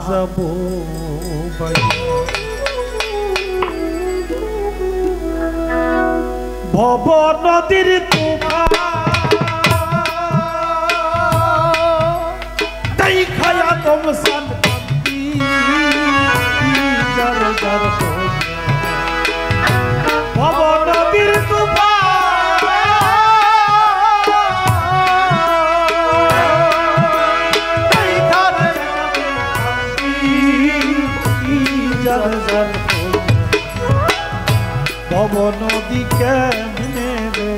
যাব ভব নদীর তুফান তাই খায়া তুম শান্তি জর জর ভব নদীর ভব নদী কেমনে রে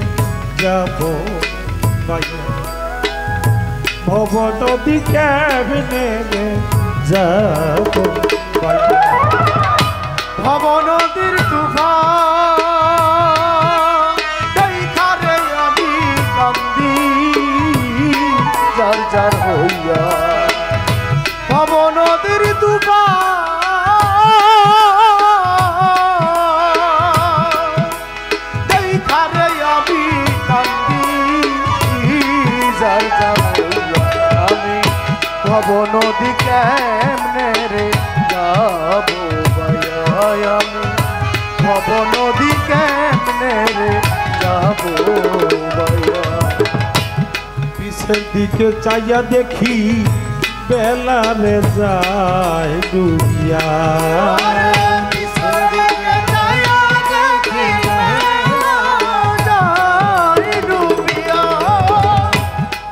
যাব ভব নদী কেমনে রে যাব ভব নদীর তুফান দেখারে আমি কান্দি যার যার হইয়া ভব নদীর তুফান ভব নদী কেমনে রে যাব আমি ভব নদী কেমনে রে যাব পিছের দিকে চাইয়া দেখি বেলা রে যায় ডুবিয়া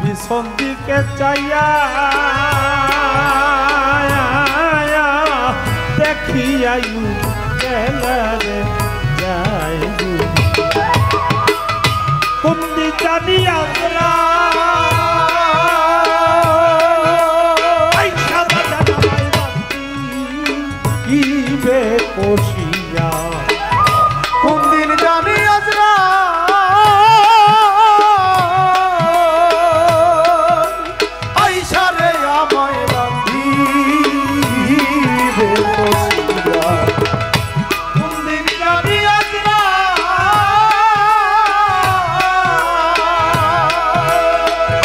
পিছন দিকে চাইয়া দেখি আয়ু বেলা রে যায় ডুবিয়া কুন্দি জানি আমরা কোশিয়া কোন দিন জানি আজরা আইসারে আমায় বান্ধি কোশিয়া কোন দিন জানি আজরা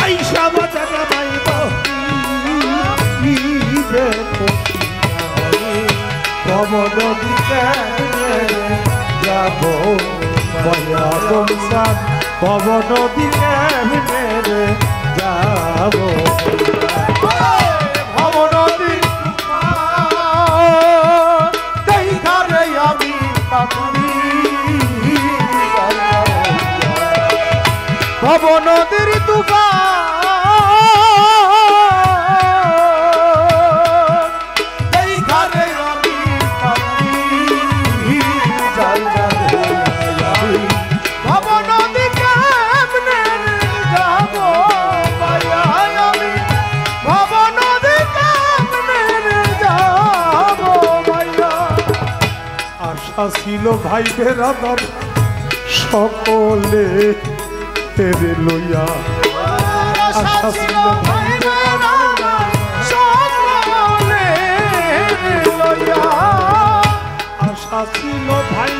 আইসা বাজারে বাইবা ভব নদী কেমনে যাব বয়া সংসার ভব নদী কেমনে যাব ভব নদী দেখারে আমি কান্দি ভব নদীর তুফান ছিল ভাই বেরাদার সকলে তেরে লইয়া আশা ছিল ভাই বেরাদার সকলে লইয়া আশা ছিল ভাই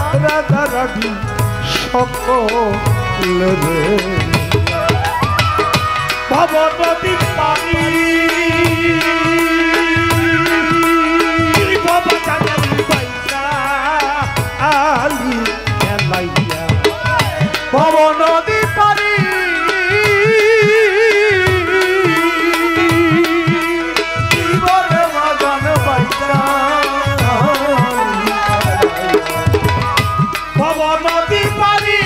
বেরাদারি সকলে রে ভব নদী পানি ভব নদী পারি জীবনে মগন বাইসা ভব নদী পারি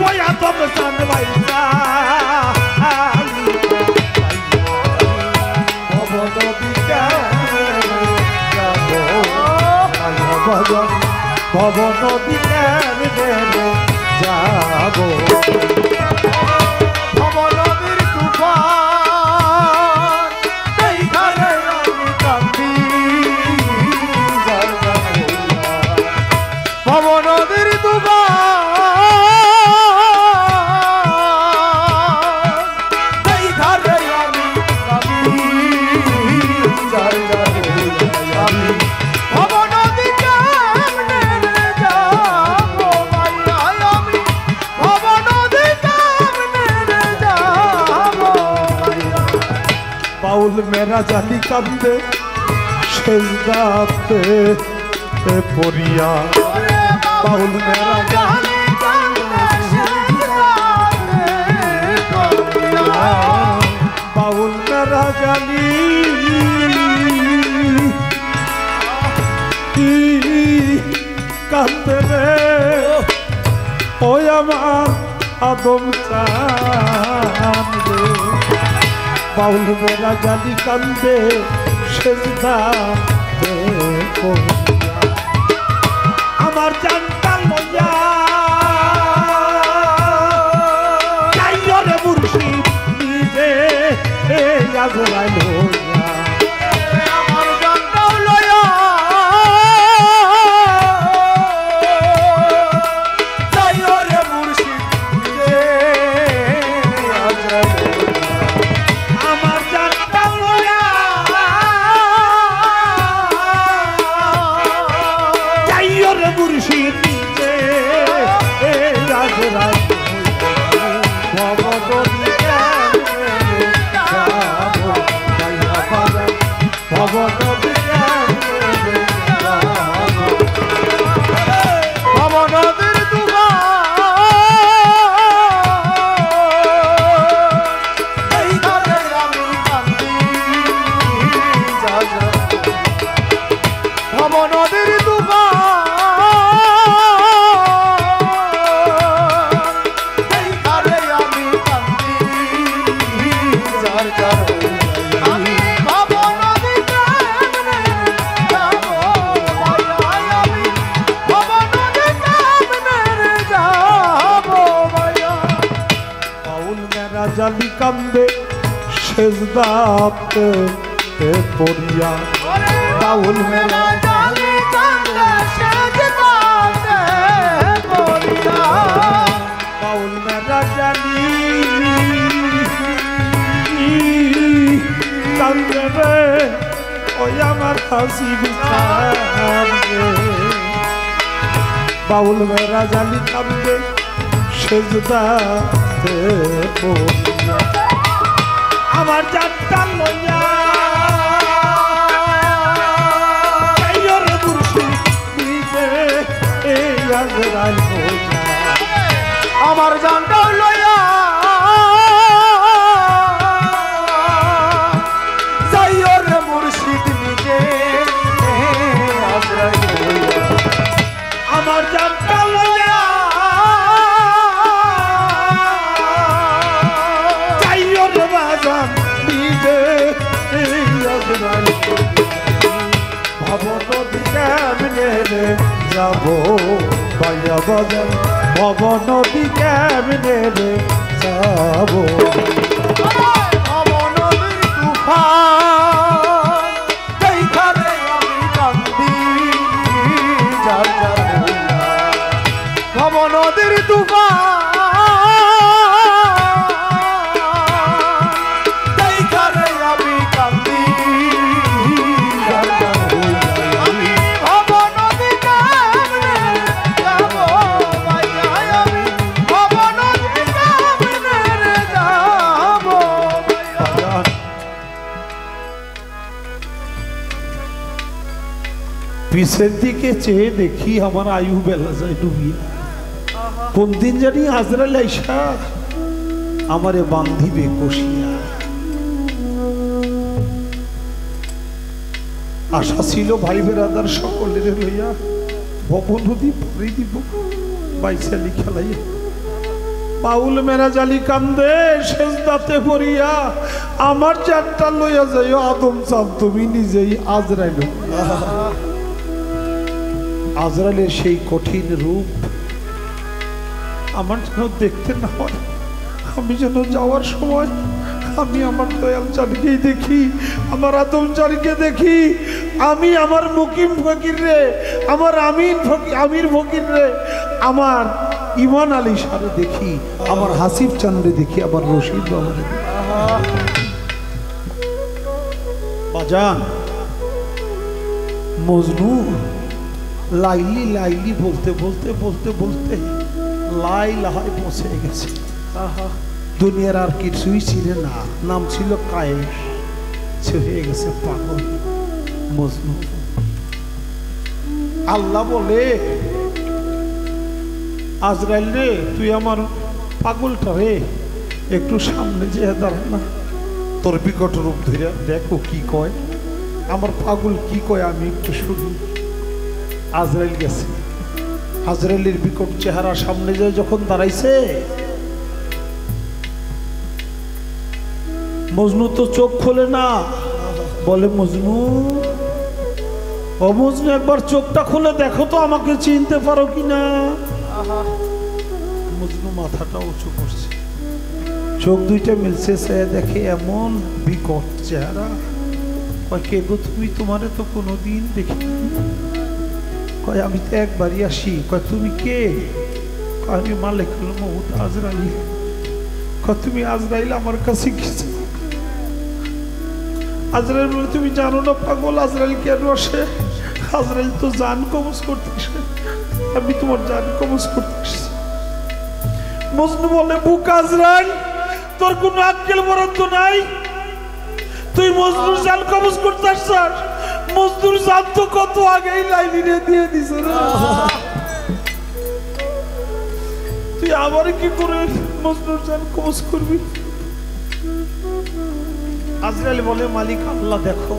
বয়া তম সান বাইসা ভব নদী ভব নদী কেমনে যাব ভব নদীর তুফান দেখারে আমি কান্দি ভব নদীর তুফান দেখারে আমি কান্দি ভব নদী কেমনে যাব আমি বাউল মেরা জানি কান্দে সেজদাতে পড়িয়া বাউল মেরা জানি বাউল মেরা জানি কান্দে রে ওই আমার আদম চাঁদ রে বাউল মেরা জানি কান্দে সেজদাতে পড়িয়া আমার জানটা লইয়া যাইও রে মুর্শিদ নিজে আজরাইল হইয়া আমার জানটা লইয়া যাইও রে মুর্শিদ নিজে আজরাইল আমার জানটা লইয়া যাইও রে মুর্শিদ নিজে আজরাইল ভবনদীর তুফান এই ধারে আমি কান্দি ভবনদীর তুফান এই ধারে আমি কান্দি যার যার আমি ভবনদী কেমনে যাব ভাইয়া আমি ভবনদী কেমনে যাব ভাইয়া বাউল মেরা জালি কান্দে সেজদাতে পড়িয়া বাউল মেরা জানি কান্দে সেজদাতে পড়িয়া বাউল মেরা জালি কান্দে রে ওই আমার হাসিব কান্দে বাউল মেরা জালি কান্দে সেজদাতে পড়িয়া আমার জানটা লইয়া যাইও রে মুর্শিদ নিজে আজরাইল হইয়া আমার জানটা লইয়া যাইও রে মুর্শিদ নিজে আজরাইল হইয়া আমার জানটা লইয়া যাইও রে বাজান নিজে আজরাইল ভবনদী কেমনে রে যাব ভাইয়া বাজান ভবনদী কেমনে রে যাব ভবনদীর তুফান এই ধারে আমি কান্দি যার যার হইয়া ভবনদীর তুফান এই ধারে আমি কান্দি যার যার হইয়া আমি ভবনদী কেমনে যাব ভাইয়া আমি ভবনদী কেমনে যাব ভাইয়া বাজান পিছের দিকে চেয়ে দেখি আমার আয়ু বেলা যায় ডুবিয়া কোন দিন জানি আজরাইল আইসা আমারে বান্ধিবে কষিয়া আশা ছিল ভাই বেরাদার সকলের লইয়া ভবনদী পরে দিব বাইসালি খেলাইয়া বাউল মেরা জালি কান্দে সেজদাতে পড়িয়া আমার চারটা লইয়া যাইও আদম চাঁদ তুমি নিজেই আজরাইল আজরাইলের সেই কঠিন রূপ আমার যেন দেখতে না হয় আমি যেন যাওয়ার সময় আমি আমার দয়াল চাঁদকেই দেখি আমার আদম চাঁদকে দেখি আমি আমার মুকিম ফকির রে আমার আমির ফকির রে আমার ইমান আলী সারে দেখি আমার হাসিব চাঁদে দেখি আমার রশিদ বাবারে দেখি বাজান মজনু লাইলি লাইলি বলতে বলতে বলতে বলতে লাই লাহায় পৌঁছে গেছে দুনিয়ার আর কিছুই ছিল না নাম ছিল কায়েস ইচ্ছে হয়ে গেছে পাগল মজনু। আল্লাহ বলে, আজরাইল রে, তুই আমার পাগলটা রে একটু সামনে যেয়ে দাঁড়া না, তোর বিকট রূপ ধরে দেখো কি কয়, আমার পাগল কি কয় আমি একটু শুনি। আজরাইল গেছে, আজরাইলের বিকট চেহারা সামনে যায় যখন দাঁড়াইছে, মজনু তো চোখ খোলে না, বলে মজনু, ও মজনু একবার চোখটা খুলে দেখো তো আমাকে চিনতে পারো কিনা। মজনু মাথাটা উঁচু করছে, চোখ দুইটা মিলছে, সে দেখে এমন বিকট চেহারা। কয় কে গো তুমি? তোমারে তো কোনোদিন দেখিনি। কয় আমি তো একবারই আসি। কয় তুমি কে? কয় আমি মালিকুল মউত আজরাইল। কয় তুমি আজরাইল আমার কাছে গেছো? আজরাইল বলে, তুমি জানো না পাগল আজরাইল কেন আসে? আজরাইল তো জান কবজ করতে আসে, আমি তোমার জান কবজ করতে আসছি। মজনু বলে, বুক আজরাইল, তোর কোনো আক্কেল বরাদ্দ নাই? তুই মজনুর জান কবজ করতে আসছিস? মজনুর জান তো কত আগেই লাইলিরে দিয়ে দিছে রে। তুই আবার কি করে মজনুর জান কবজ করবি? আজরাইল বলে, মালিক আল্লাহ দেখো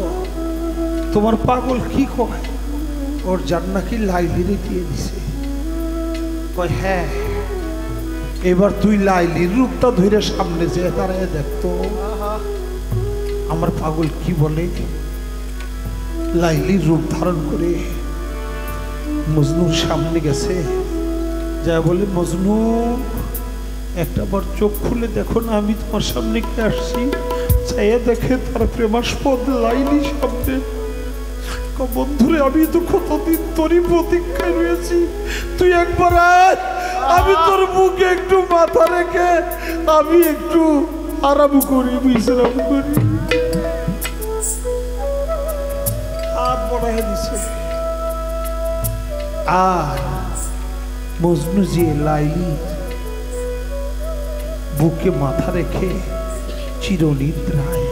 তোমার পাগল কি কয়, ওর জান নাকি লাইলিরে দিয়ে দিছে। কয় হ্যাঁ, এবার তুই লাইলির রূপটা ধরে সামনে যেয়ে দাঁড়ায় দেখতো আমার পাগল কি বলে। লাইলির রূপ ধারণ করে মজনুর সামনে গেছে, যা বলে, মজনু একটা বার চোখ খুলে দেখো না, আমি তোমার সামনে কে আসছি। চাইয়া দেখে তার প্রেমাস্পদ লাইলি সামনে। বন্ধুরে, আমি তো কতদিন তোরই প্রতীক্ষায় রয়েছি, তুই একবার আয়, আমি তোর বুকে একটু মাথা রেখে আমি একটু আরাম করি, বিশ্রাম করি। হাত বড়াই দিছে, আর মজনু যে লাইলি বুকে মাথা রেখে চিরনিদ্রায়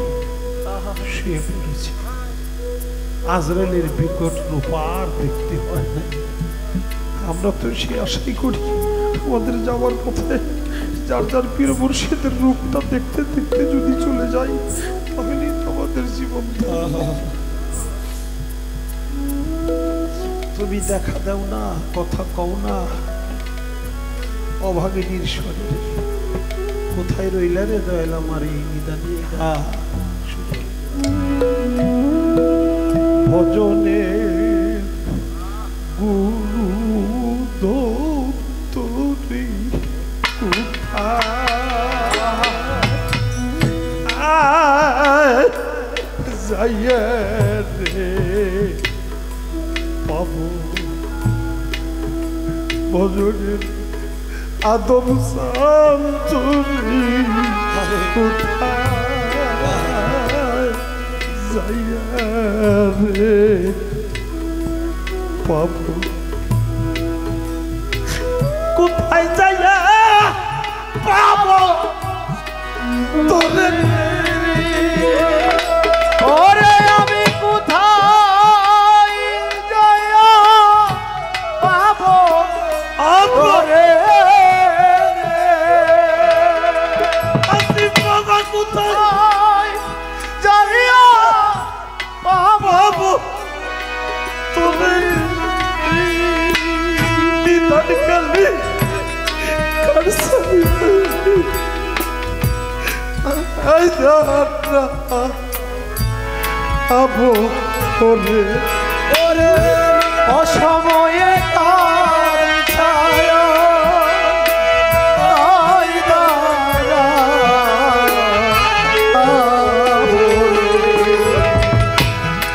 শুয়ে পড়েছে। আজরাইলের বিকট রূপ আর দেখতে হয় না। আমরা তো সে আশাই করি আমাদের যাওয়ার পথে যার যার পীর মুর্শিদের রূপটা দেখতে দেখতে যদি চলে যাই, তাহলে আমাদের জীবন। তুমি দেখা দাও না, কথা কও না, অভাগিনীর শরীরে কোথায় রইলা রে দয়াল আমার এই নিদানে। ভজনে গুরু দোতরি যাইয়া রে পাবো, ভজনের আদম সান্তরি কোথায় যাইয়া রে পাবো, কোথায় যাইয়া পাবো তোরে। ওরে আমি কোথায় যাইয়া পাবো তোরে, কোথায় যাইয়া পাবো তোরে। নিদান কালে কারসানি আবো ওরে, ওরে অসময়ে তার ছায়া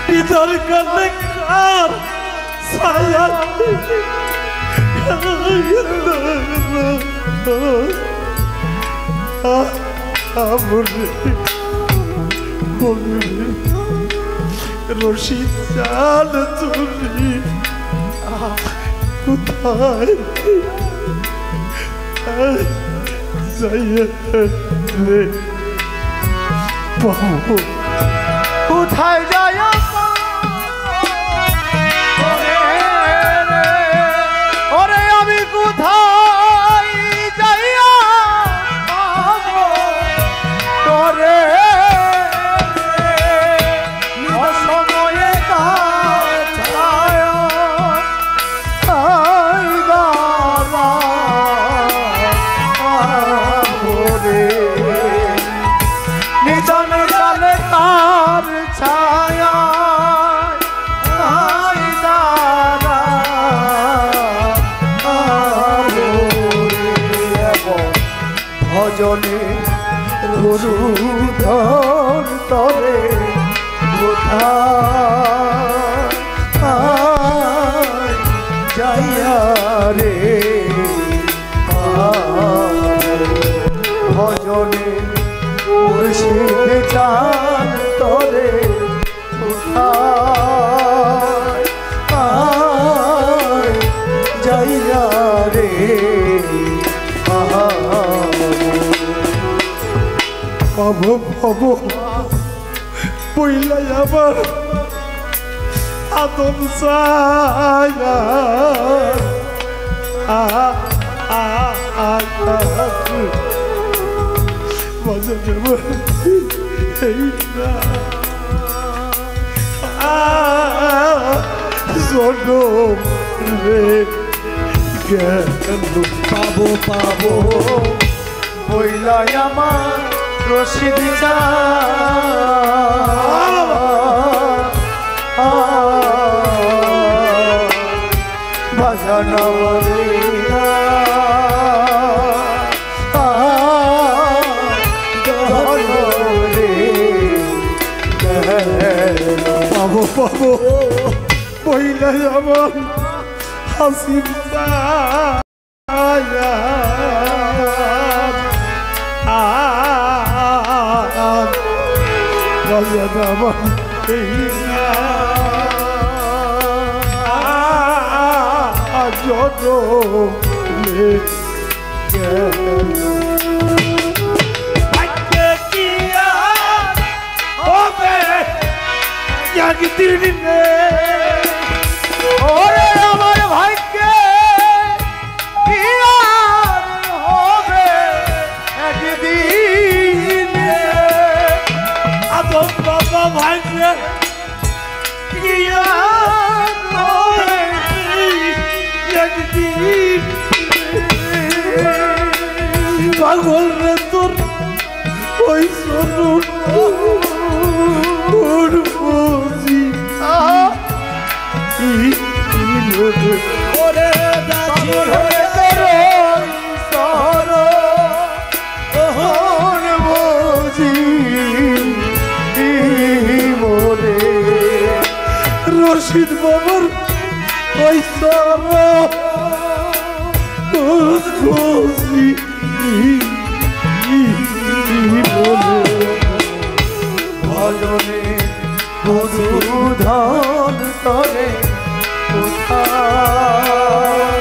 নিদান কালে কার ছায়া রশিদ চাল তুমি কোথায় যাইয়া রে পাবো কোথায় যায় ওরে আমি কোথায় যাইয়া তোরে অসময়ে নিজানে জানে তার ছায়া ভজনে গুরুধর তরে কোথায় যাইয়া রে ভজনে মুর্শিদ চাঁদ তরে কোথায় যাইয়া রে পাবো পাবো পইলাই আবার আদম ছায়া মাঝে দেব এই না জনম রে গেল পাবো পাবো বইলাই আমার রশিদ পাবো পাবো পইলাই আমার হাসির ছায়া আমার ওরে আমার ভাগ্যে কি আর হবে একদিন আদম বাবা ভাগ্যে কি আর হবে একদিন পাগল রে তোর ওই সরুন বুঝি ওরে দাজি হয়ে তোরে সর ওহন বুঝি মোরে রশিদ বাবার ওই সর বুঝি ভজনে গুরুধন তরে কোথায়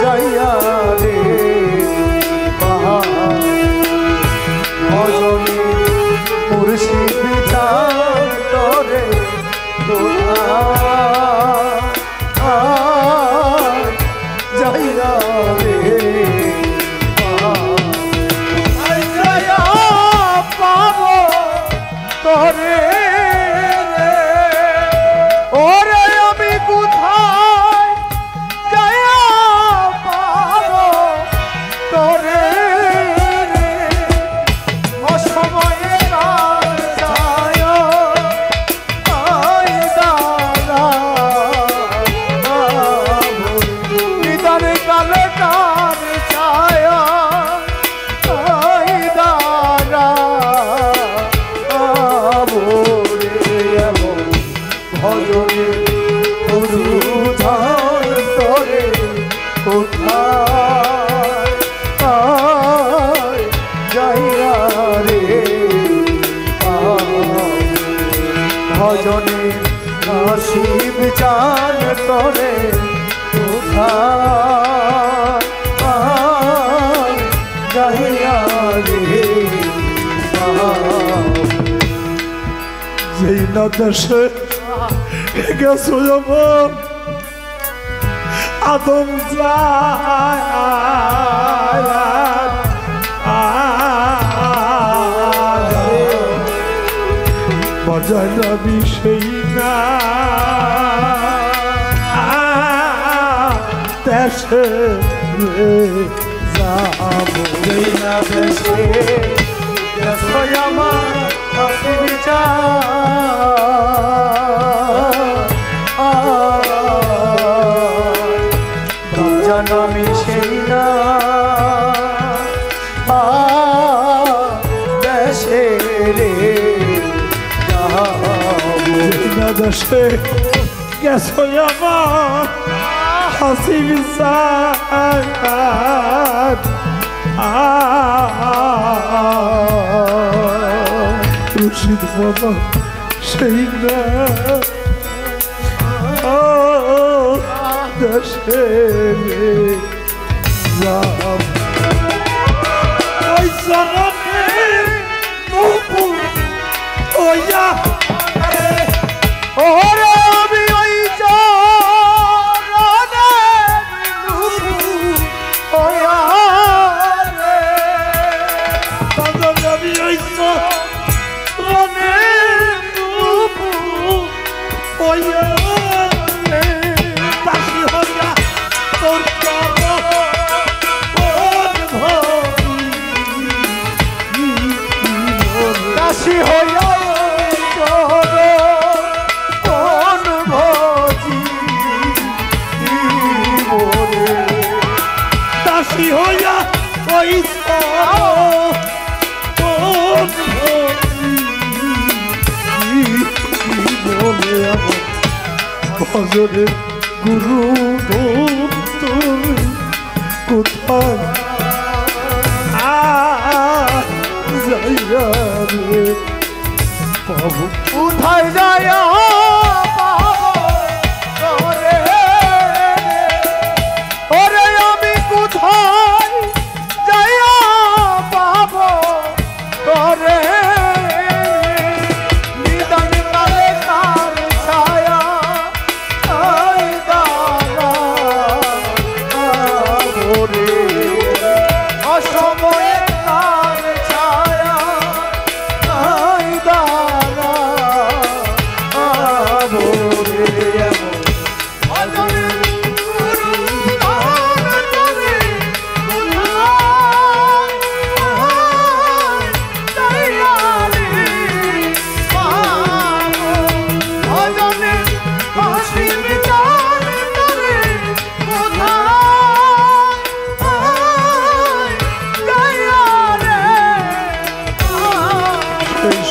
যাইয়া রে ভজনে মুর্শিদ চাঁদ তরে কোথায় যাইয়া রে পাবো তোরে ওরে আমি কোথায় যাইয়া পাবো তোরে অসময়ে ছায়া নিদানে কালে কার ছায়া ভজনে গুরুধর তরে কোথায় যাইয়া রে ভজনে শিব চান তরে কোথায় যাইয়া রে না দেশে গেছো যখন আদম মজায় নবী সেই না দেশে যাবো না দেশে গেছো আমার হাসি বিচার আমি সেই না দেশে রে না দেশে গেছো আমার হাসি বিচার রশিদ বাবা সেই না দেশে যাব ওই সরণে তবু ওয়া ওরে আমি ওই চরণে ওয়া রে আমি ওই সরণে তবু ওয়া তাকি হইয়া তোর দাসী হইয়া কোন ভজি মোরে দাসী হইয়া ওই ভজরে গুরু কোথায় যাইয়া রে পাবো কোথায় যায় ওরে আমি কোথায় যাইয়া পাব ওরে নিদান কালে তার ছায়া আই দানা ওরে অসময়ে তার ছায়া আই দানা ওরে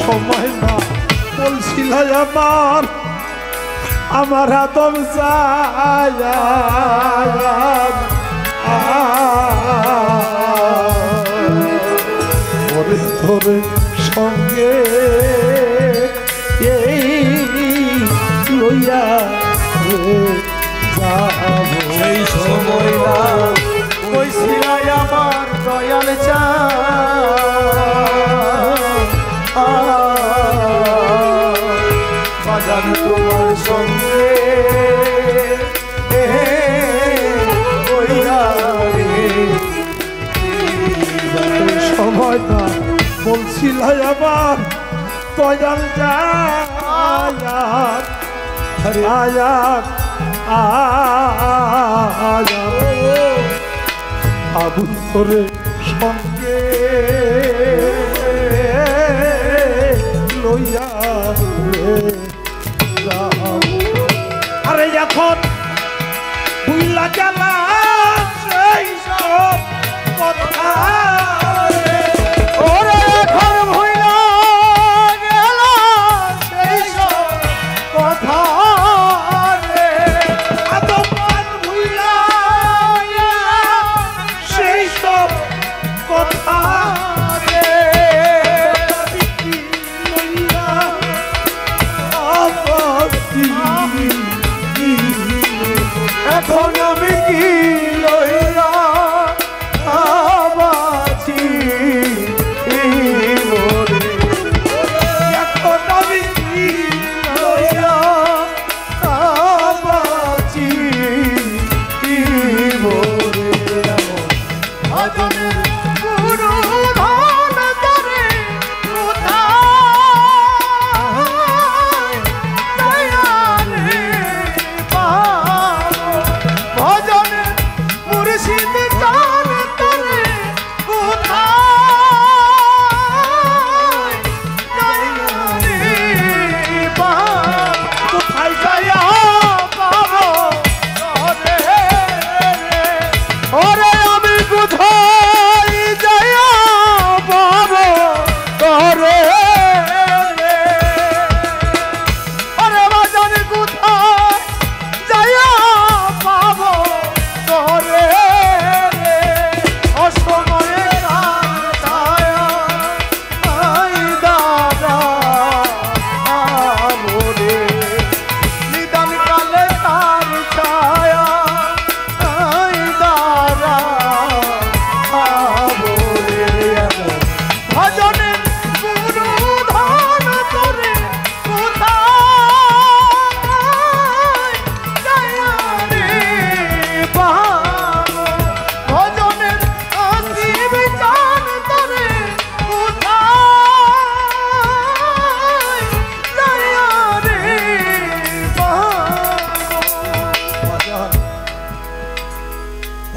সময় না বলছিল আমার আমার আদম ধরে ধরে সঙ্গে লইয়া সেই সময় না ওই শিলায় আমার দয়াল চা বাজান তোমার সঙ্গে সময় না বলছিল আবার দয়াল আয়াত আয়াত আবুল করে সঙ্গে লইয়া আরে এখন বুইলা গেলা সেই সব কথা ওরে এখন ভুইলা গেল সেই সব কথা রে আদমান ভুইলা সেই সব কথা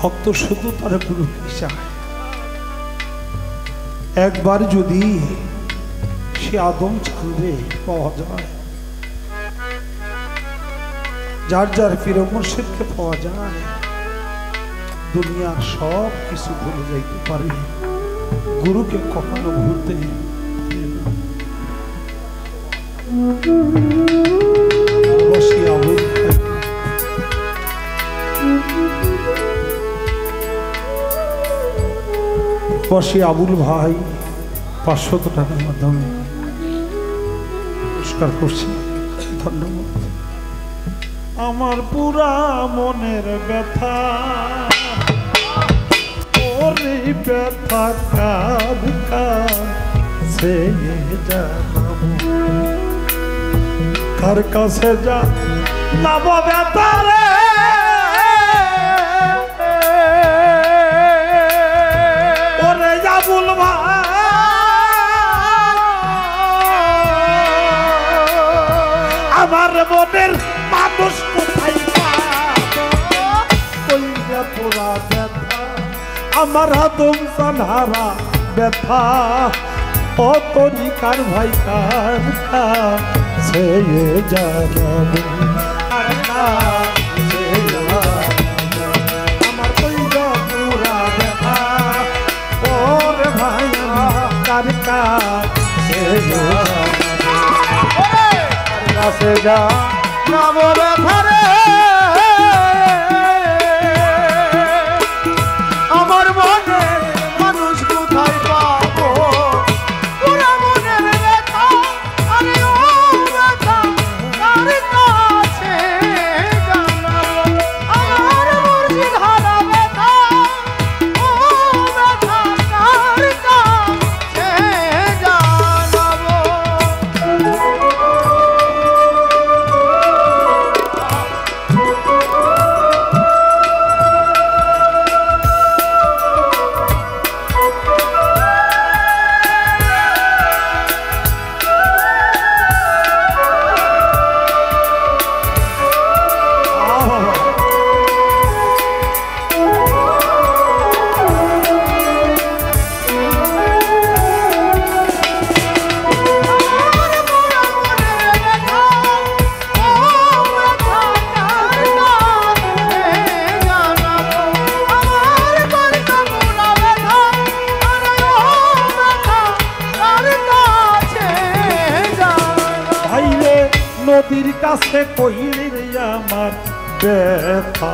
ভক্ত শুধু তার গুরুকে চায়। একবার যদি সে আদম চাঁদে পাওয়া যায়, যার যার পীর মুর্শিদকে পাওয়া যায়, দুনিয়ার সব কিছু ভুলে যাইতে পারে, গুরুকে কখনো ভুলতে বসে আবুল ভাই 500 টাকার মাধ্যমে পুরস্কার করছি, ধন্যবাদ। আমার পুরা মনের ব্যথা, ওরে ব্যথা কার কাছে জানাবো, কার কাছে জানাবো ব্যথা রে, ওরে আবুল ভাই আমার মনের মানুষ কোথায় পুরা ব্যথা, আমার আদম সানহারা ব্যথা, ও তরিকার ভাই কার কাছে জানাবো, আমার কইরা পুরা ব্যথা, ওরে ভাই কার কাছে কাছে জানাবো ব্যথা রে, আমার মনের মানুষ কোথায় পাবো, পুরা মনের ব্যথা, আরে ও ব্যথা কার কাছে জানাবো, আমার মুর্শিদ হারা ব্যথা, ও ব্যথা কার কাছে জানাবো। নদীর কাছে কইলে রে আমার ব্যথা,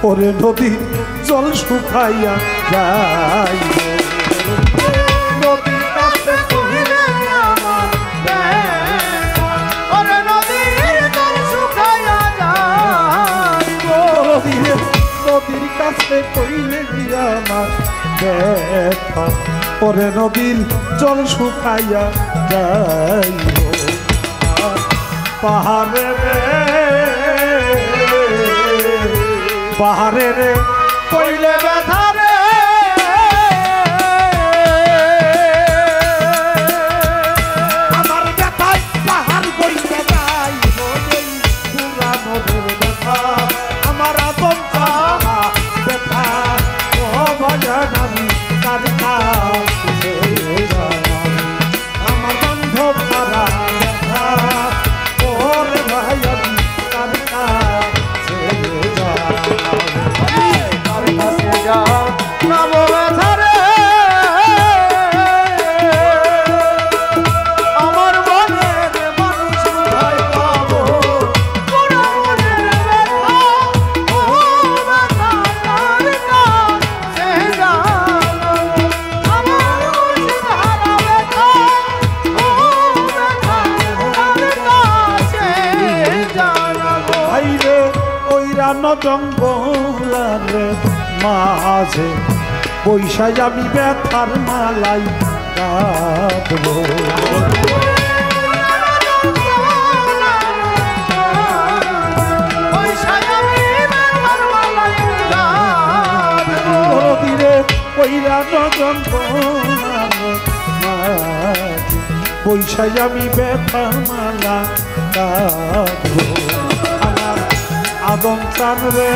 ওরে নদীর জল শুকাইয়া যায়, নদীর কাছে কইলে আমার ব্যথা, ওরে নদীর জল শুকাইয়া যায়, নদীর কাছে কইলে রে আমার ব্যথা, ওরে নদীর জল শুকাইয়া যায়, পাহাড়ে রে পাহাড়ে রে কইলে ব্যথা রে, আমার ব্যথায় পাহাড় কইলে যাই, পুরা মনের ব্যথা, আমার আদম চাহা ব্যথা, ও ভজন আমি কার কাছে জানাবো, আমার বান্ধব হারা ব্যথা, ওরে ভাই আমি কার কাছে জানাবো, কার কাছে জানাবো ব্যথা রে, আমার মনের মানুষ কোথায় পাবো, পুরা মনের ব্যথা, ও ব্যথা কার কাছে জানাবো, আমার মুর্শিদ হারা ব্যথা, ও ব্যথা কার কাছে জানাবো। ভাইরে ওই রান জঙ্গলারে মাঝে বৈশাখ আমি ব্যথার মালাই গাঁথবো, নদীরে ওই রান জঙ্গলারে মাঝে বৈশাখ আমি ব্যথার মালা গাঁথবো, আমার আদম চান রে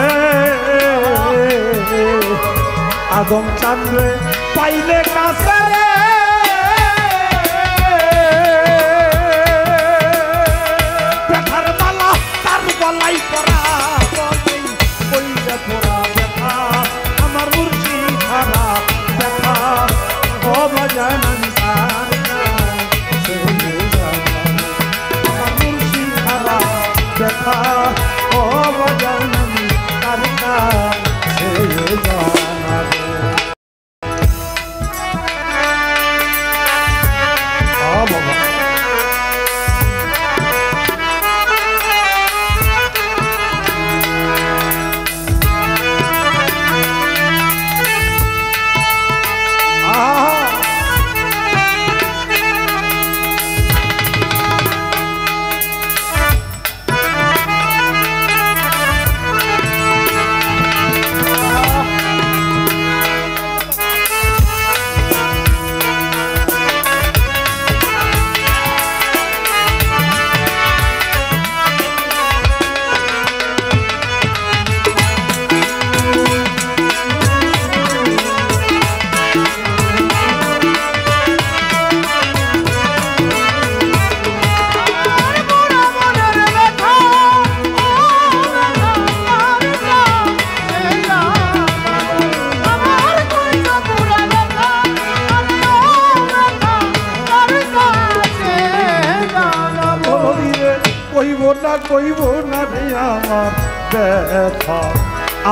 আদম চান রে পাইলে কাছে রে ব্যথার মালা তার গলায় পরা বইলে পরা ব্যথা আমার মুর্শিদ হারা ব্যথা ও বাজান আমার মুর্শিদ হারা ব্যথা ও বাজান তার কাছে জানাবো কইব না রে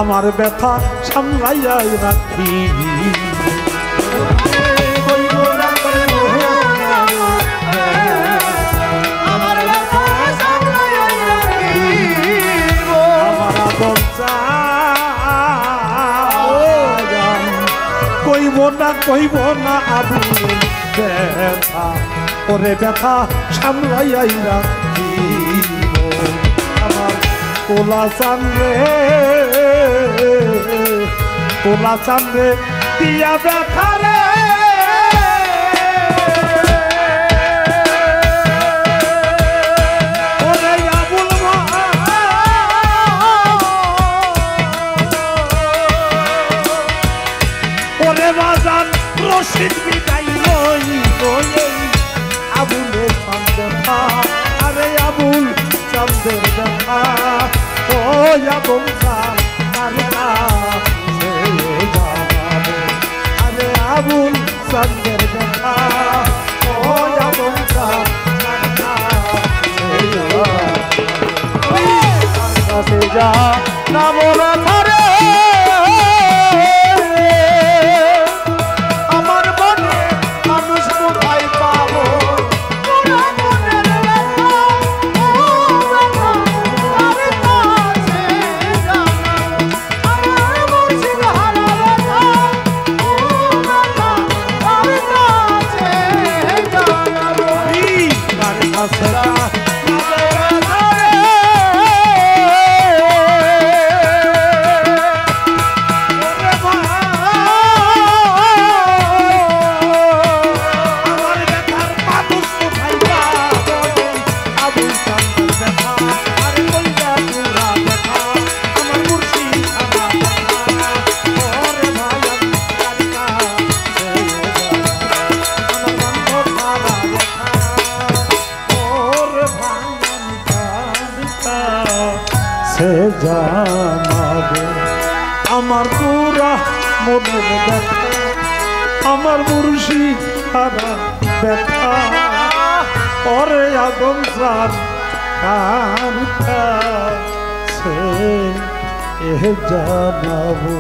আমার ব্যথা সামলাইয়া রাখি আমার আদম চান কইব না আবু ব্যথা ওরে ব্যথা সামলাইয়াই রাখি তোলা চান রে দিয়া ব্যথা রে ওরে আবুল ওরে বাজান রশিদ বিদায় আবুলে চান ব্যথা আরে আবুল চাঁদের ব্যথা ও আদম চান তার কাছে জানাবো আরে আবুল চাঁদের ব্যথা ও আদম চান তার কাছে জানাবো রে আমার মনে মানুষ কোথায় পাবো জানাবে আমার পুরা মনের ব্যথা আমার মুর্শিদ হারা ব্যথা ওরে আদম চান কার কাছে জানাবো।